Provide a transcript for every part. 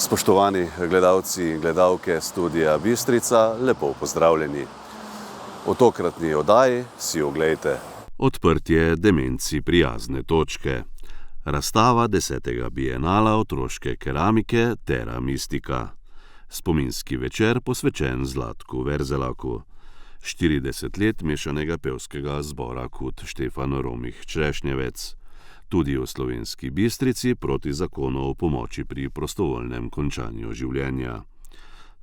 Spoštovani gledalci in gledalke Studia Bistrica, lepo pozdravljeni. V tokratni oddaji si oglejte odprtje demenci prijazne točke. Razstava 10. bienala otroške keramike Terra Mystica. Spominski večer posvečen Zlatku Verzelaku. 40 let mešanega pevskega zbora KUD Štefan Romih Črešnjevec. Tudi v Slovenski Bistrici proti zakonu o pomoči pri prostovoljnem končanju življenja.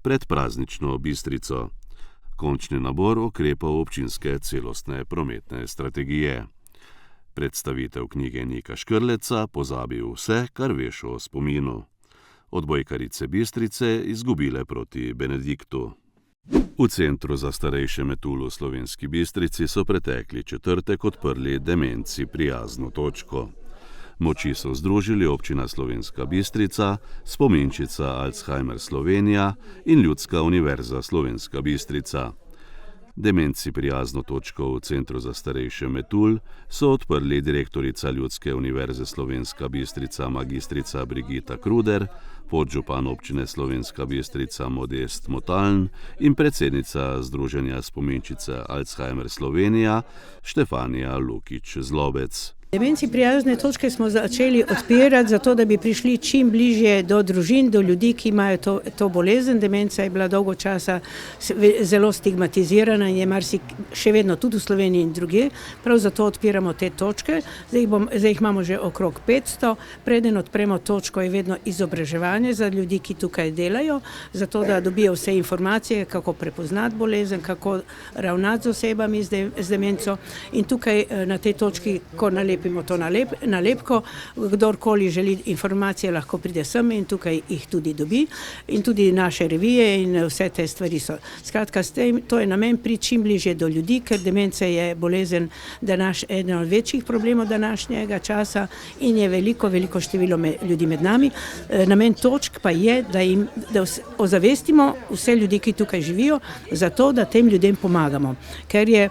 Predpraznično Bistrico. Končni nabor ukrepov občinske celostne prometne strategije. Predstavitev knjige Nika Škrleca Pozabi vse, kar veš o spominu. Odbojkarice Bistrice izgubile proti Benediktu. V Centru za starejše Metul v Slovenski Bistrici so pretekli četrtek odprli demenci prijazno točko. Moči so združili Občina Slovenska Bistrica, Spominčica Alzheimer Slovenija in Ljudska univerza Slovenska Bistrica. Demenci prijazno točko v Centru za starejše Metul so odprli direktorica Ljudske univerze Slovenska Bistrica magistrica Brigita Kruder, podžupan Občine Slovenska Bistrica Modest Motaln in predsednica Združenja Spominčice Alzheimer Slovenija Štefanija Lukič Zlobec. Demenci prijazne točke smo začeli odpirati zato, da bi prišli čim bližje do družin, do ljudi, ki imajo to bolezen. Demenca je bila dolgo časa zelo stigmatizirana in je še vedno tudi v Sloveniji in drugje. Prav zato odpiramo te točke. Zdaj jih imamo že okrog 500. Preden odpremo točko je vedno izobraževanje za ljudi, ki tukaj delajo, zato da dobijo vse informacije, kako prepoznati bolezen, kako ravnati z osebami z demenco. In tukaj na tej točki, ko nalepimo to nalepko, kdorkoli želi informacije, lahko pride sem in tukaj jih tudi dobi. In tudi naše revije in vse te stvari so. Skratka, to je namen priti čim bližje do ljudi, ker demenca je bolezen eden od večjih problemov današnjega časa in je veliko število ljudi med nami. Namen točk pa je, da ozavestimo vse ljudi, ki tukaj živijo, zato da tem ljudem pomagamo. Ker je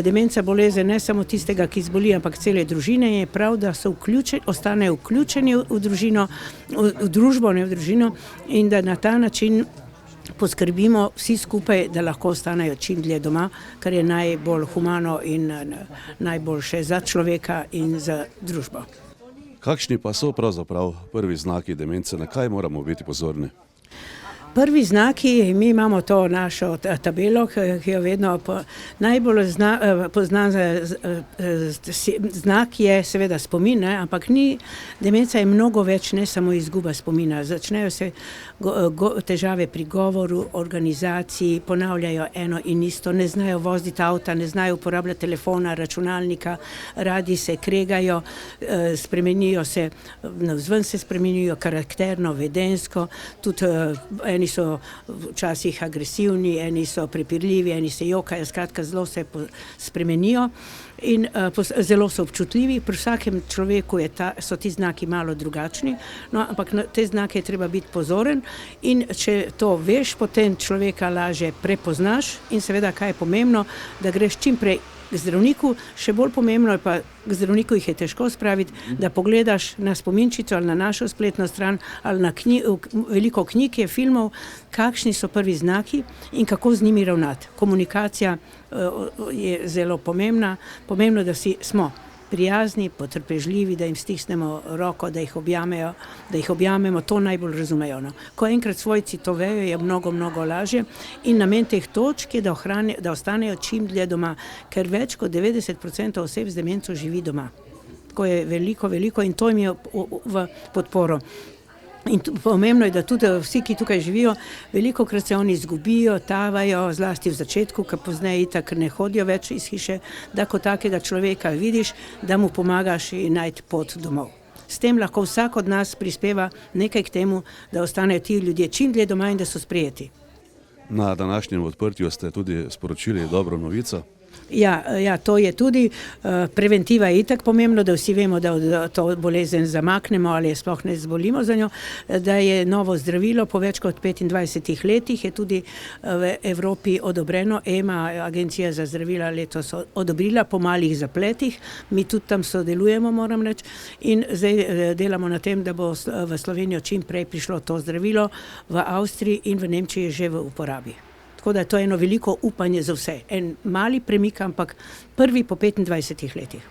demenca bolezen ne samo tistega, ki zboli, ampak cele družine, je prav, da ostanejo vključeni v družino, v družbo, ne v družino, in da na ta način poskrbimo vsi skupaj, da lahko ostanejo čim dlje doma, kar je najbolj humano in najboljše za človeka in za družbo. Kakšni pa so pravzaprav prvi znaki demence, na kaj moramo biti pozorni? Prvi znaki, mi imamo to našo tabelo, ki jo vedno najbolj poznan znak je seveda spomin, ampak demenca je mnogo več, ne samo izguba spomina. Začnejo se težave pri govoru, organizaciji, ponavljajo eno in isto, ne znajo voziti avta, ne znajo uporabljati telefona, računalnika, radi se kregajo, spremenijo se, navzven se spremenijo karakterno, vedensko, tudi eni so včasih agresivni, eni so prepirljivi, eni se jokajo, skratka zelo se spremenijo in zelo so občutljivi. Pri vsakem človeku so ti znaki malo drugačni, ampak na te znake je treba biti pozoren in če to veš, potem človeka lažje prepoznaš in seveda, kaj je pomembno, da greš čim prej k zdravniku, še bolj pomembno je pa, k zdravniku jih je težko spraviti, da pogledaš na Spominčico ali na našo spletno stran ali na veliko knjig je, filmov, kakšni so prvi znaki in kako z njimi ravnati. Komunikacija je zelo pomembna, pomembno, da smo prijazni, potrpežljivi, da jim stisnemo roko, da jih objamemo, to najbolj razumejo. Ko enkrat svojci to vejo, je mnogo lažje in namen teh točk je, da ostanejo čim dlje doma, ker več kot 90% oseb z demenco živi doma. Tako je veliko in to jim je v podporo. In pomembno je, da tudi vsi, ki tukaj živijo, velikokrat se oni izgubijo, tavajo, zlasti v začetku, ker pozneje itak ne hodijo več iz hiše, da ko takega človeka vidiš, da mu pomagaš in najti pot domov. S tem lahko vsak od nas prispeva nekaj k temu, da ostanejo ti ljudje čim dlje doma in da so sprejeti. Na današnjem odprtju ste tudi sporočili dobro novico. Ja, to je tudi, preventiva je itak pomembno, da vsi vemo, da to bolezen zamaknemo ali je sploh ne zbolimo za njo, da je novo zdravilo po več kot 25 letih je tudi v Evropi odobreno, EMA, Agencija za zdravila, letos odobrila po malih zapletih, mi tudi tam sodelujemo, moram reči, in zdaj delamo na tem, da bo v Slovenijo čim prej prišlo to zdravilo, v Avstriji in v Nemčiji že v uporabi. Tako da to je eno veliko upanje za vse. En mali premik, ampak prvi po 25 letih.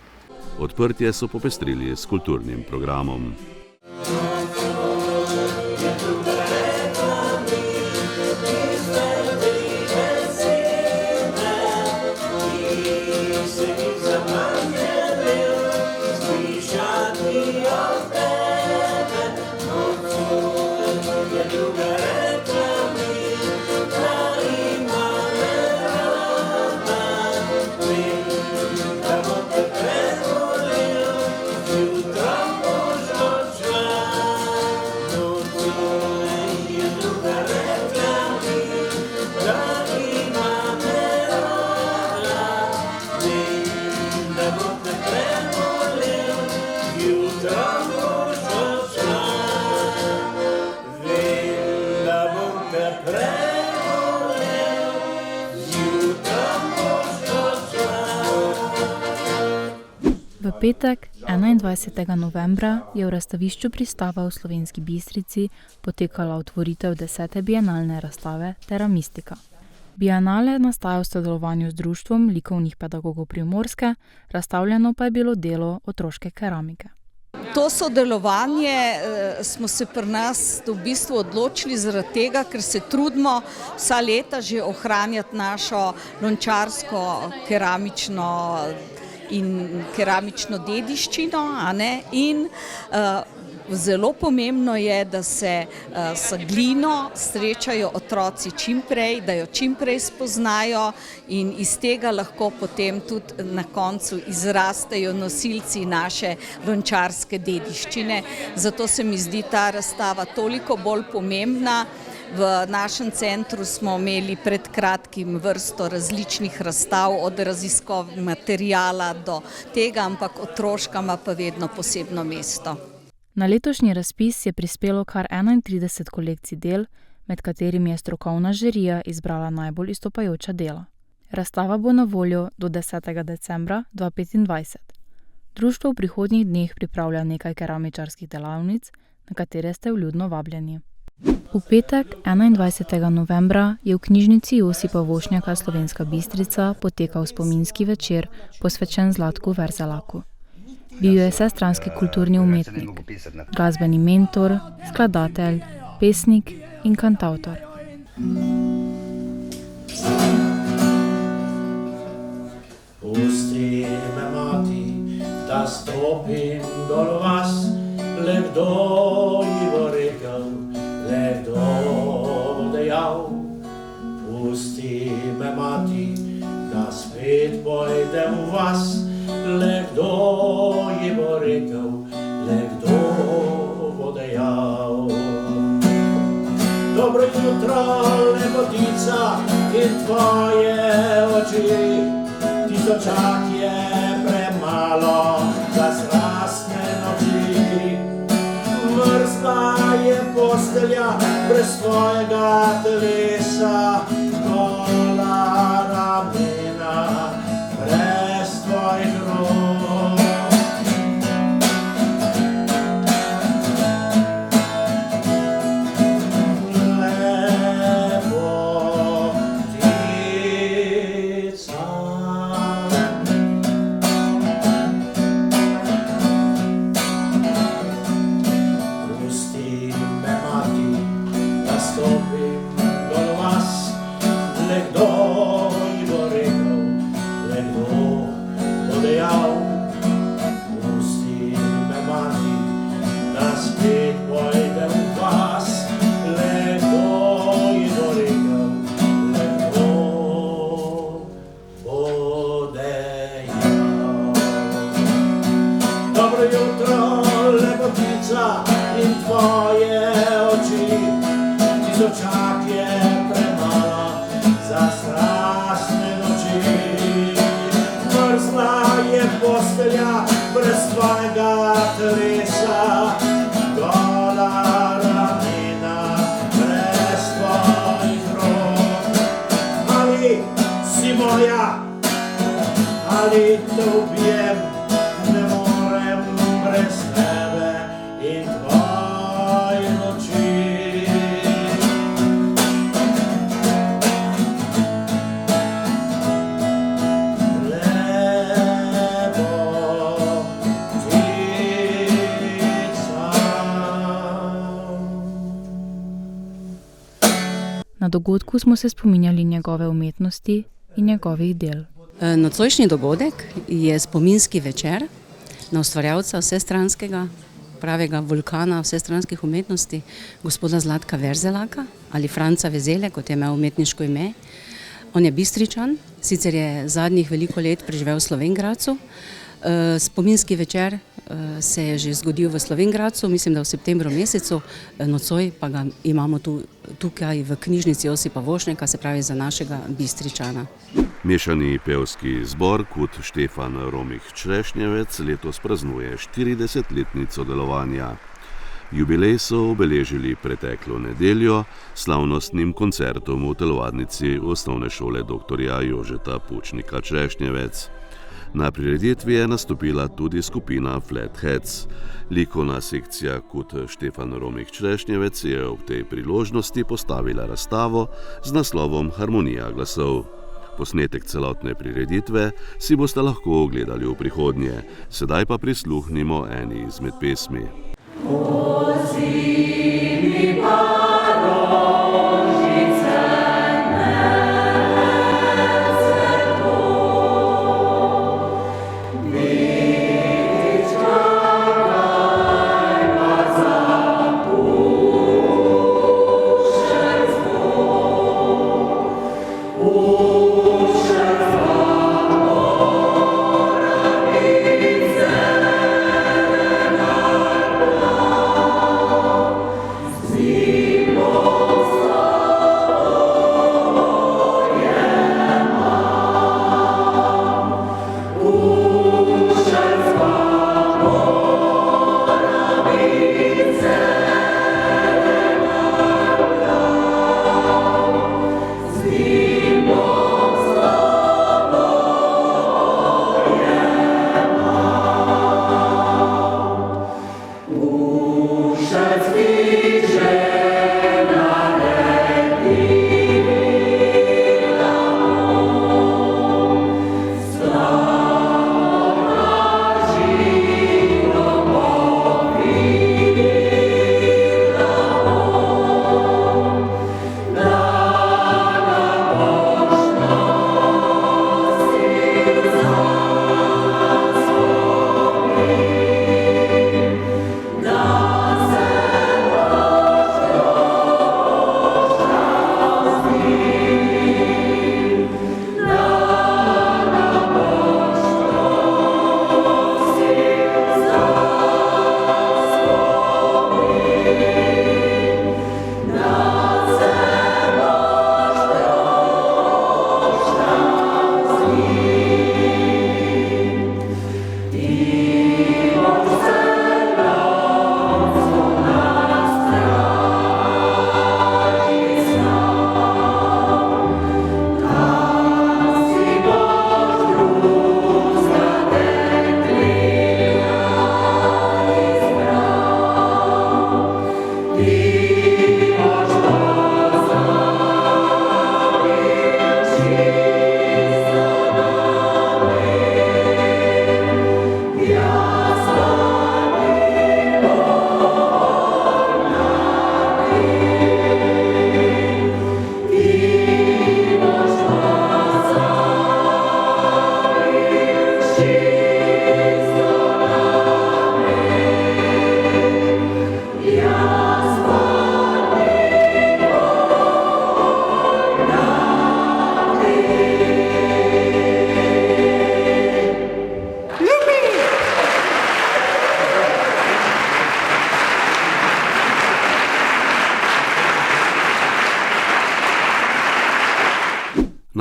Odprtje so popestrili s kulturnim programom. V petek, 21. novembra, je v razstavišču Pristava v Slovenski Bistrici potekala otvoritev 10. bienalne razstave Terra Mystica. Bienale nastaja v sodelovanju z Društvom likovnih pedagogov Primorske, razstavljeno pa je bilo delo otroške keramike. To sodelovanje smo se pri nas v bistvu odločili zaradi tega, ker se trudimo vsa leta že ohranjati našo lončarsko keramično in keramično dediščino, in zelo pomembno je, da se s glino srečajo otroci čimprej, da jo čimprej spoznajo in iz tega lahko potem tudi na koncu izrastejo nosilci naše lončarske dediščine. Zato se mi zdi ta razstava toliko bolj pomembna. V našem centru smo imeli pred kratkim vrsto različnih razstav, od raziskov materijala do tega, ampak otroška ima pa vedno posebno mesto. Na letošnji razpis je prispelo kar 31 kolekcij del, med katerimi je strokovna žirija izbrala najbolj izstopajoča dela. Razstava bo na voljo do 10. decembra 2025. Društvo v prihodnjih dneh pripravlja nekaj keramičarskih delavnic, na katere ste vljudno vabljeni. V petek, 21. novembra, je v knjižnici Josipa Vošnjaka Slovenska Bistrica potekal spominski večer, posvečen Zlatku Verzelaku. Bil je vsestranski kulturni umetnik, glasbeni mentor, skladatelj, pesnik in kantavtor. Pusti me, mati, da stopim dol vas, le kdo ji bo rekel, le kdo bo dejal. Pusti me, mati, da spet pojdem v vas, le kdo ji bo rekel, le kdo bo dejal. Dobro jutro, lepotica, in tvoje oči, tisočak je premalo za zrasne noči. Mrzla je postelja brez tvojega telesa, gola ramena brez tvojih rok. Pusti me, mati, da stopim dol vas, postelja brez tvojega telesa, gola ramena brez tvojih rok. Ali si moja, ali te ubijem, ne morem brez tebe in tvojih oči. Na dogodku smo se spominjali njegove umetnosti in njegovih del. Nocojšnji dogodek je spominski večer na ustvarjalca vsestranskega, pravega vulkana vsestranskih umetnosti, gospoda Zlatka Verzelaka ali Franca Vezele, kot je imel umetniško ime. On je Bistričan, sicer je zadnjih veliko let preživel v Slovenj Gradcu. Spominski večer se je že zgodil v Slovenj Gradcu, mislim, da v septembru mesecu, nocoj pa ga imamo tukaj v knjižnici Josipa Vošnjaka, se pravi za našega Bistričana. Mešani pevski zbor Kud Štefan Romih Črešnjevec letos praznuje 40-letnico delovanja. Jubilej so obeležili preteklo nedeljo s slavnostnim koncertom v telovadnici Osnovne šole dr. Jožeta Pučnika Črešnjevec. Na prireditvi je nastopila tudi skupina Flatheads. Likovna sekcija Kud Štefan Romih Črešnjevec je ob tej priložnosti postavila razstavo z naslovom Harmonija glasov. Posnetek celotne prireditve si boste lahko ogledali v prihodnje, sedaj pa prisluhnimo eni izmed pesmi.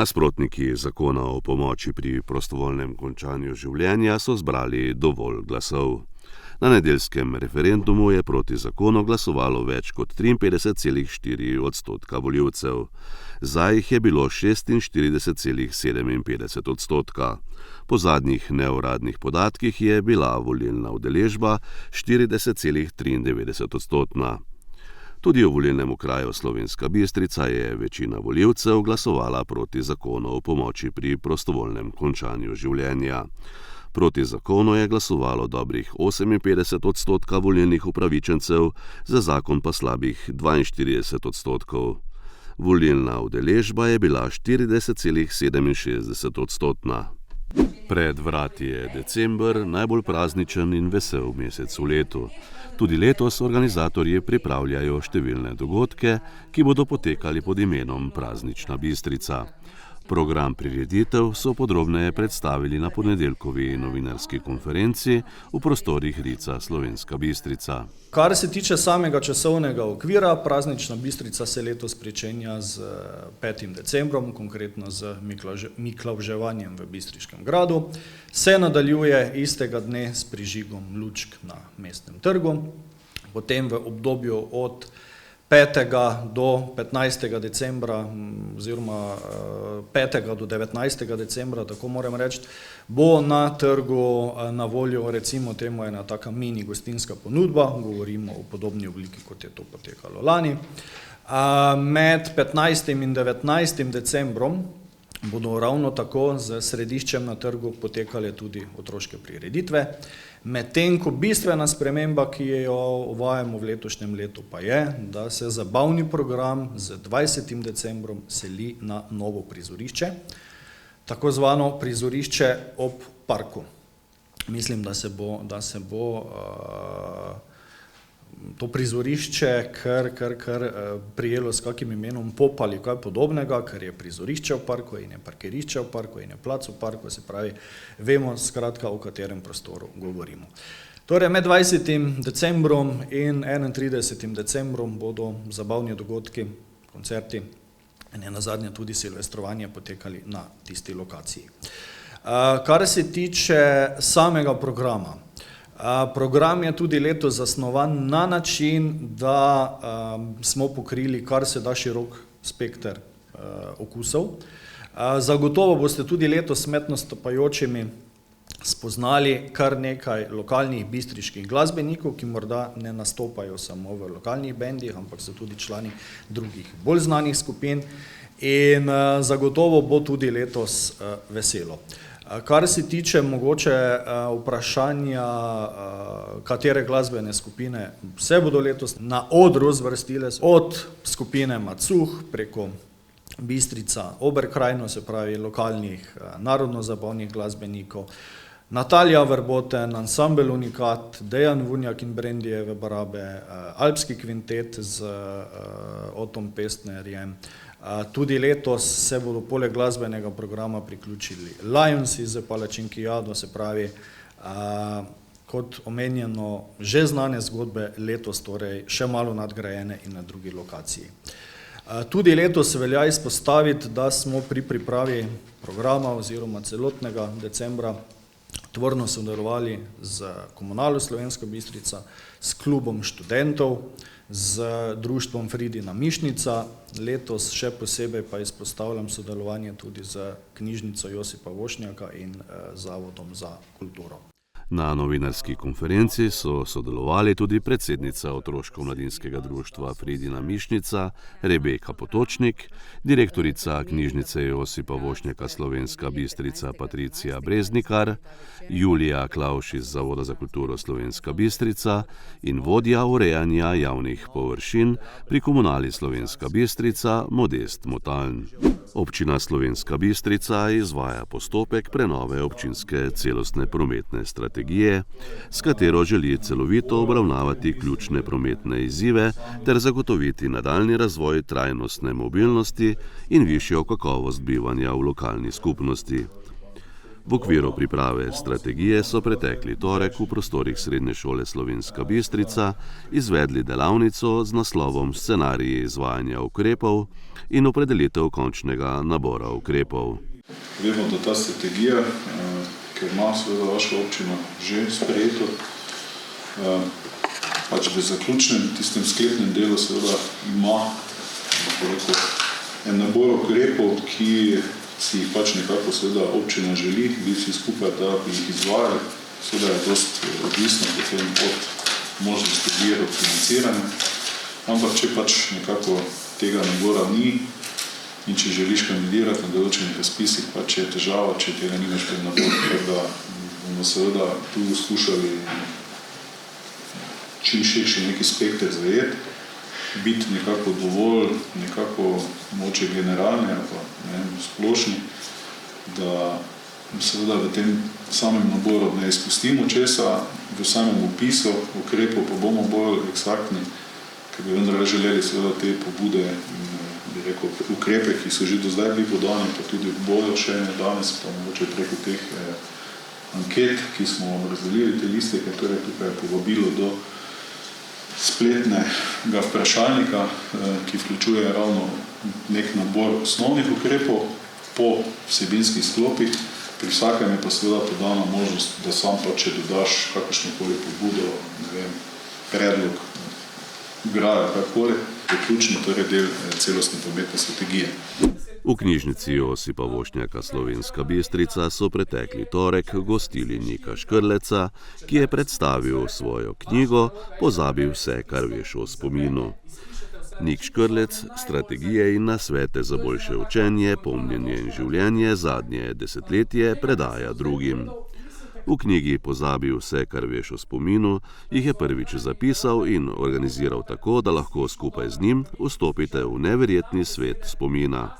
Nasprotniki zakona o pomoči pri prostovoljnem končanju življenja so zbrali dovolj glasov. Na nedeljskem referendumu je proti zakonu glasovalo več kot 53,4% volivcev. Za jih je bilo 46,57%. Po zadnjih neuradnih podatkih je bila volilna udeležba 40,93%. Tudi v volilnem okraju Slovenska Bistrica je večina volivcev glasovala proti zakonu o pomoči pri prostovoljnem končanju življenja. Proti zakonu je glasovalo dobrih 58% volilnih upravičencev, za zakon pa slabih 42%. Volilna udeležba je bila 40,67%. Pred vrati je december, najbolj prazničen in vesel mesec v letu. Tudi letos organizatorji pripravljajo številne dogodke, ki bodo potekali pod imenom Praznična Bistrica. Program prireditev so podrobneje predstavili na ponedeljkovi novinarski konferenci v prostorih Rica Slovenska Bistrica. Kar se tiče samega časovnega okvira, Praznična Bistrica se letos pričenja z 5. decembrom, konkretno z Miklavževanjem v Bistriškem gradu. Se nadaljuje istega dne s prižigom lučk na Mestnem trgu, potem v obdobju od 5. do 15. decembra oziroma 5. do 19. decembra, tako moram reči, bo na trgu na voljo recimo temu ena taka mini gostinska ponudba, govorimo o podobni obliki, kot je to potekalo lani. Med 15. in 19. decembrom bodo ravno tako z središčem na trgu potekale tudi otroške prireditve. Medtem ko bistvena sprememba, ki jo uvajamo v letošnjem letu, pa je, da se zabavni program z 20. decembrom seli na novo prizorišče, tako zvano prizorišče ob parku. Mislim, da se bo to prizorišče kar prijelo s kakim imenom Pop ali kaj podobnega, ker je prizorišče v parku in je parkirišče v parku in je plac v parku, se pravi, vemo skratka, o katerem prostoru govorimo. Torej, med 20. decembrom in 31. decembrom bodo zabavni dogodki, koncerti in nenazadnje tudi silvestrovanje potekali na tisti lokaciji. Kar se tiče samega programa, program je tudi letos zasnovan na način, da smo pokrili kar se da širok spekter okusov. Zagotovo boste tudi letos med nastopajočimi spoznali kar nekaj lokalnih bistriških glasbenikov, ki morda ne nastopajo samo v lokalnih bendih, ampak so tudi člani drugih bolj znanih skupin in zagotovo bo tudi letos veselo. Kar se tiče mogoče vprašanja, katere glasbene skupine se bodo letos na odru zvrstile, od skupine Macuh preko Bistrica Oberkrajno, se pravi lokalnih narodno-zabavnih glasbenikov, Natalija Verboten, ansambel Unikat, Dejan Vunjak in Brendijeve barabe, Alpski kvintet z Otom Pestnerjem. Tudi letos se bodo poleg glasbenega programa priključili Lionsi z Palačinkijado, se pravi, kot omenjeno, že znane zgodbe, letos torej še malo nadgrajene in na drugi lokaciji. Tudi letos velja izpostaviti, da smo pri pripravi programa oziroma celotnega decembra tvorno sodelovali z Komunalo Slovenska Bistrica, s klubom študentov, z društvom Fridina Mišnica, letos še posebej pa izpostavljam sodelovanje tudi z knjižnico Josipa Vošnjaka in Zavodom za kulturo. Na novinarski konferenci so sodelovali tudi predsednica Otroško-mladinskega društva Fridina Mišnica Rebeka Potočnik, direktorica knjižnice Josipa Vošnjaka Slovenska Bistrica Patricija Breznikar, Julija Klavš iz Zavoda za kulturo Slovenska Bistrica in vodja urejanja javnih površin pri Komunali Slovenska Bistrica Modest Motaln. Občina Slovenska Bistrica izvaja postopek prenove občinske celostne prometne strategije, s katero želi celovito obravnavati ključne prometne izzive ter zagotoviti nadaljnji razvoj trajnostne mobilnosti in višjo kakovost bivanja v lokalni skupnosti. V okviru priprave strategije so pretekli torek v prostorih Srednje šole Slovenska Bistrica izvedli delavnico z naslovom Scenariji izvajanja ukrepov in opredelitev končnega nabora ukrepov. Vemo, da ta strategija, ker ima seveda vaša občina že sprejeto, pač v zaključnem, tistem sklepnem delu seveda ima en nabor ukrepov, ki si jih pač nekako seveda občina želi, bi si skupaj, da bi jih izvajali. Seveda je dosti odvisno potem od možnosti virov financiranja, ampak če pač nekako tega nabora ni in če želiš kandidirati na določenih razpisih, pač je težava, če tega nimaš pred nabor, ker da bomo seveda tu skušali čim širši neki spekter zajeti, biti nekako dovolj, nekako moče generalni ali pa splošni, da seveda v tem samem naboru ne izpustimo česa, v samem opisu ukrepov pa bomo bolj eksaktni, ker bi vendar želeli seveda te pobude, bi rekel, ukrepe, ki so že do zdaj bili podani, pa tudi bodo še danes, pa mogoče preko teh anket, ki smo razdelili te liste, ker torej tukaj je povabilo do spletnega vprašalnika, ki vključuje ravno nek nabor osnovnih ukrepov po vsebinskih sklopih. Pri vsakem je pa seveda podana možnost, da sam pa, če dodaš kakršnokoli pobudo, predlog, grajo, kakoli, je ključni torej del celostne prometne strategije. V knjižnici Josipa Vošnjaka Slovenska Bistrica so pretekli torek gostili Nika Škrleca, ki je predstavil svojo knjigo Pozabi vse, kar veš o spominu. Nik Škrlec strategije in nasvete za boljše učenje, pomnjenje in življenje zadnje desetletje predaja drugim. V knjigi Pozabi vse, kar veš o spominu, jih je prvič zapisal in organiziral tako, da lahko skupaj z njim vstopite v neverjetni svet spomina.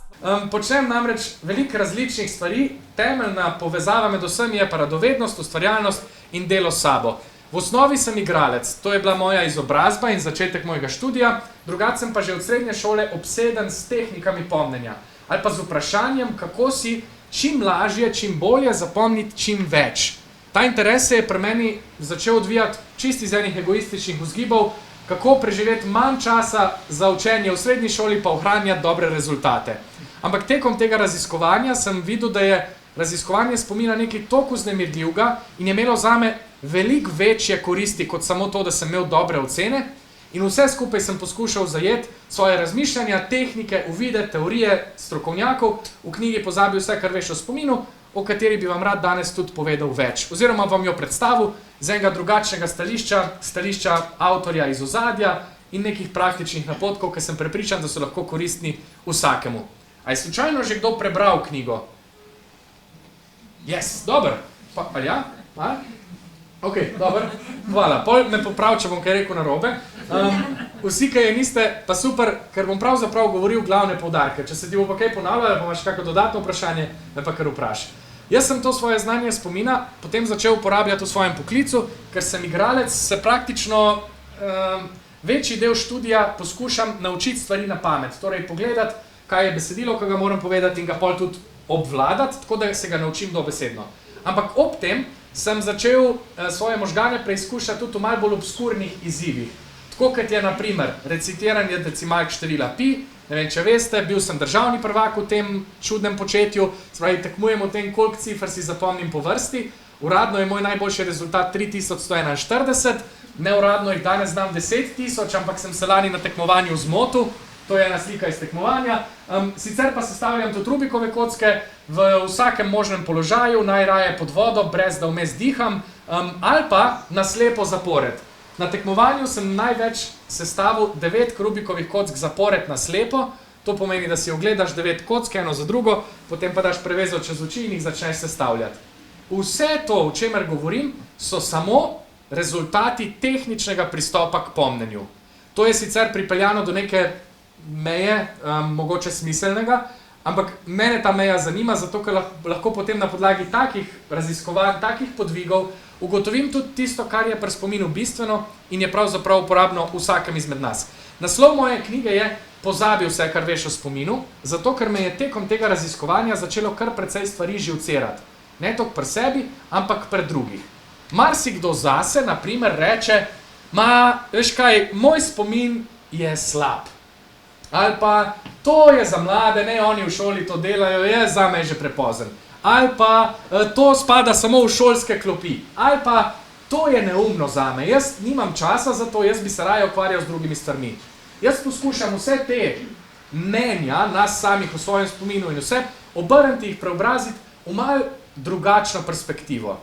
Počnem namreč veliko različnih stvari, temeljna povezava med vsemi je pa radovednost, ustvarjalnost in delo s sabo. V osnovi sem igralec, to je bila moja izobrazba in začetek mojega študija, drugače sem pa že od srednje šole obseden s tehnikami pomnjenja ali pa z vprašanjem, kako si čim lažje, čim bolje zapomniti čim več. Ta interes se je pri meni začel odvijati čisto iz enih egoističnih vzgibov, kako preživeti manj časa za učenje v srednji šoli pa ohranjati dobre rezultate. Ampak tekom tega raziskovanja sem videl, da je raziskovanje spomina nekaj toliko vznemirljivega in je imelo zame veliko večje koristi kot samo to, da sem imel dobre ocene. In vse skupaj sem poskušal zajeti svoje razmišljanja, tehnike, uvide, teorije strokovnjakov v knjigi Pozabi vse, kar veš o spominu, o kateri bi vam rad danes tudi povedal več. Oziroma vam jo predstavil z enega drugačnega stališča avtorja iz ozadja in nekih praktičnih napotkov, ki sem prepričan, da so lahko koristni vsakemu. A je slučajno že kdo prebral knjigo? Yes, dober. Ali ja? Ok, dober. Hvala. Pol me poprav, če bom kaj rekel narobe. Vsi, ki je niste, pa super, ker bom pravzaprav govoril glavne poudarke. Če se ti bo pa kaj ponavljalo, pa imaš kakšno dodatno vprašanje, me pa kar vprašaj. Jaz sem to svoje znanje spomina potem začel uporabljati v svojem poklicu, ker sem igralec, se praktično večji del študija poskušam naučiti stvari na pamet. Torej pogledati, kaj je besedilo, ki ga moram povedati in ga pol tudi obvladati, tako da se ga naučim dobesedno. Ampak ob tem sem začel svoje možgane preizkušati tudi v malo bolj obskurnih izzivih. Tako kot je na primer recitiranje decimalk števila pi, ne vem, če veste, bil sem državni prvak v tem čudnem početju, spravi tekmujem v tem, koliko cifr si zapomnim po vrsti. Uradno je moj najboljši rezultat 3141, neuradno jih danes znam 10.000, ampak sem se lani na tekmovanju zmotil. To je ena slika iz tekmovanja. Sicer pa sestavljam tudi Rubikove kocke v vsakem možnem položaju, najraje pod vodo, brez da vmes diham, ali pa na slepo zapored. Na tekmovanju sem največ sestavil 9 Rubikovih kock zapored na slepo. To pomeni, da si ogledaš 9 kock, eno za drugo, potem pa daš prevezo čez oči in jih začneš sestavljati. Vse to, o čemer govorim, so samo rezultati tehničnega pristopa k pomnenju. To je sicer pripeljano do neke meje, mogoče smiselnega, ampak mene ta meja zanima, zato ker lahko potem na podlagi takih raziskovanj, takih podvigov ugotovim tudi tisto, kar je pri spominu bistveno in je pravzaprav uporabno vsakem izmed nas. Naslov moje knjige je Pozabi vse, kar veš o spominu, zato ker me je tekom tega raziskovanja začelo kar precej stvari živcerati. Ne toliko pri sebi, ampak pri drugih. Marsikdo zase, na primer, reče, veš kaj, moj spomin je slab. Ali pa, to je za mlade, ne, oni v šoli to delajo, zame je že prepozen. Ali pa, to spada samo v šolske klopi. Ali pa, to je neumno zame, jaz nimam časa za to, jaz bi se raje ukvarjal z drugimi stvarmi. Jaz poskušam vse te mnenja, nas samih v svojem spominu in vse, obrniti jih, preobraziti v malo drugačno perspektivo.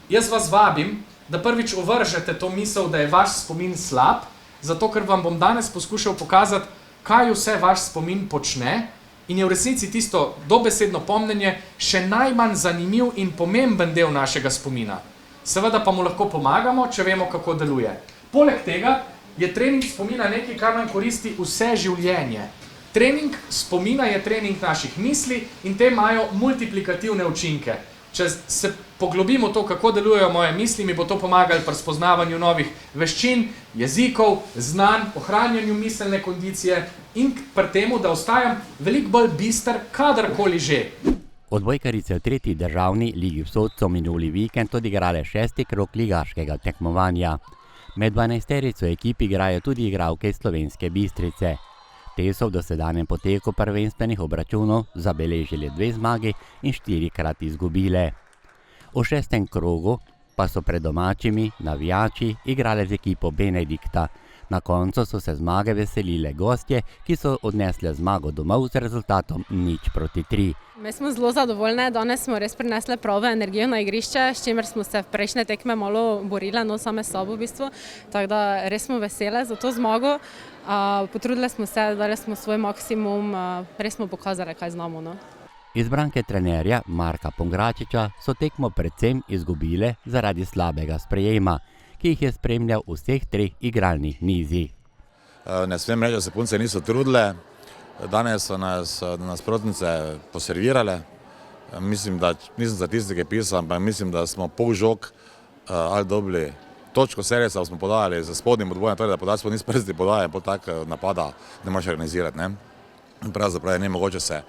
Jaz vas vabim, da prvič ovržete to misel, da je vaš spomin slab, zato ker vam bom danes poskušal pokazati, kaj vse vaš spomin počne in je v resnici tisto dobesedno pomnenje še najmanj zanimiv in pomemben del našega spomina. Seveda pa mu lahko pomagamo, če vemo, kako deluje. Poleg tega je trening spomina nekaj, kar nam koristi vse življenje. Trening spomina je trening naših misli in te imajo multiplikativne učinke. Če se poglobimo to, kako delujejo moje misli, mi bo to pomagalo pri spoznavanju novih veščin, jezikov, znanj, ohranjanju miselne kondicije in pri temu, da ostajam veliko bolj bister, kadarkoli že. Odbojkarice v 3. državni ligi Vzhod so minuli vikend odigrale 6. krog ligaškega tekmovanja. Med 12-terico ekip igrajo tudi igralke iz Slovenske Bistrice. Te so v dosedanjem poteku prvenstvenih obračunov zabeležili 2 zmagi in 4-krat izgubile. V 6. krogu pa so pred domačimi navijači igrale z ekipo Benedikta. Na koncu so se zmage veselile gostje, ki so odnesle zmago domov z rezultatom 0-3. Mi smo zelo zadovoljne, danes smo res prinesle pravo energijo na igrišče, s čimer smo se v prejšnje tekme malo borile, same s sabo v bistvu. Tako da res smo vesele za to zmago. Potrudile smo se, dali smo svoj maksimum, res smo pokazali, kaj znamo. Izbranke trenerja Marka Pongračiča so tekmo predvsem izgubile zaradi slabega sprejema, ki jih je spremljal vseh 3 igralnih nizih. Ne smem reči, da se punce niso trudile. Danes so nas nasprotnice poservirale. Mislim, da nisem statistike pisal, ampak mislim, da smo pol žog ali dobili točko servisa, smo podajali za spodnjim odbojem, torej da podaj spodnji s prsti podaje, po tak napada ne možeš organizirati. Pravzaprav je nemogoče se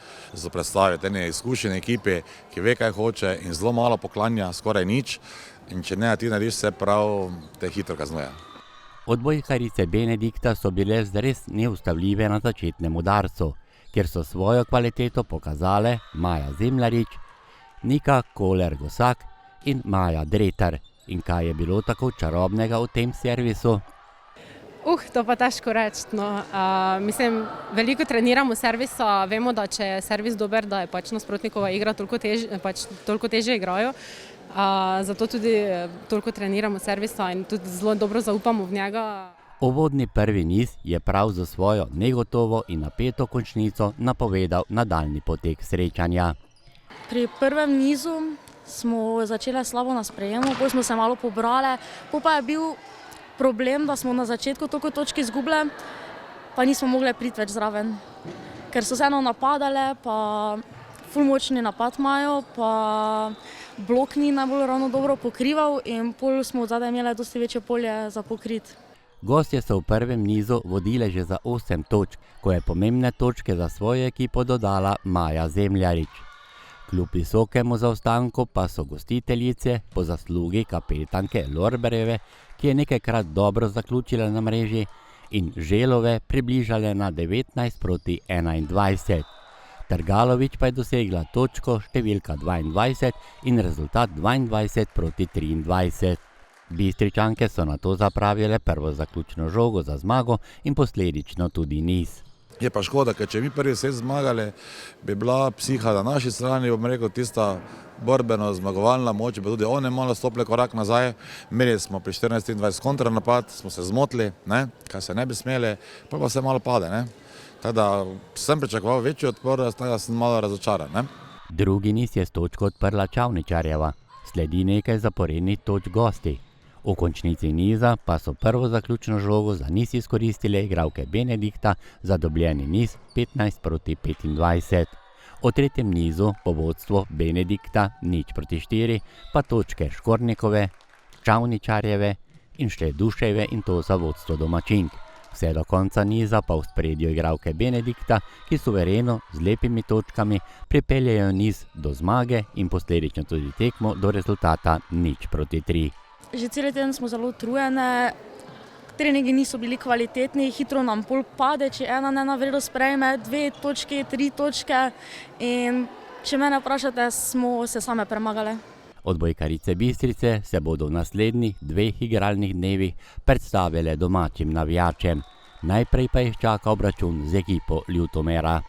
predstaviti eni izkušeni ekipi, ki ve, kaj hoče in zelo malo poklanja, skoraj nič. In če ne, ti narediš vse prav, te hitro kaznuje. Odbojkarice Benedikta so bile zares neustavljive na začetnem udarcu, kjer so svojo kvaliteto pokazale Maja Zemljarič, Nika Koler-Gosak in Maja Dretar. In kaj je bilo tako čarobnega v tem servisu? To pa težko reči. Mislim, veliko treniramo servisa, vemo, da če je servis dober, da je nasprotnikova igra toliko težje igrajo. Zato tudi toliko treniramo servisa in tudi zelo dobro zaupamo v njega. Uvodni prvi niz je prav za svojo negotovo in napeto končnico napovedal nadaljnji potek srečanja. Pri prvem nizu smo začeli slabo na sprejemu, potem smo se malo pobrali, pa je bil problem, da smo na začetku toliko točk izgubili, pa nismo mogli priti več zraven. Ker so se eno napadale, pa ful močni napad imajo, pa blok ni najbolj ravno dobro pokrival in pol smo od zadaj imeli dosti večje polje za pokrit. Gostje so v prvem nizu vodile že za 8 točk, ko je pomembne točke za svojo ekipo dodala Maja Zemljarič. Kljub visokemu zaostanku pa so gostiteljice po zaslugi kapetanke Lorberjeve, ki je nekajkrat dobro zaključila na mreži, in Želove približale na 19-21. Trgalović pa je dosegla točko številka 22 in rezultat 22-23. Bistričanke so nato zapravile prvo zaključno žogo za zmago in posledično tudi niz. Je pa škoda, ker če mi prvi set zmagali, bi bila psiha na naši strani, bom rekel, tista borbeno zmagovalna moč, bi tudi one malo stopile korak nazaj. Imeli smo pri 14-20 kontranapad, smo se zmotili, kaj se ne bi smeli, pa se malo pade. Tako da sem pričakoval večji odpor, da sem malo razočaran. Drugi niz je s točko odprla Čavničarjeva, sledi nekaj zaporednih točk gosti. V končnici niza pa so prvo zaključno žogo za niz izkoristile igralke Benedikta za dobljeni niz 15-25. V tretjem nizu po vodstvu Benedikta 0-4, pa točke Škornikove, Čavničarjeve in Šleduševe in to za vodstvo domačink. Vse do konca niza pa v spredju igralke Benedikta, ki suvereno z lepimi točkami pripeljejo niz do zmage in posledično tudi tekmo do rezultata 0-3. Že cel teden smo zelo utrujene, treningi niso bili kvalitetni, hitro nam pol pade, če ena ne na vredo sprejme 2 točke, 3 točke in če mene vprašate, smo se same premagale. Odbojkarice Bistrice se bodo v naslednjih 2 igralnih dnevih predstavile domačim navijačem. Najprej pa jih čaka obračun z ekipo Ljutomera.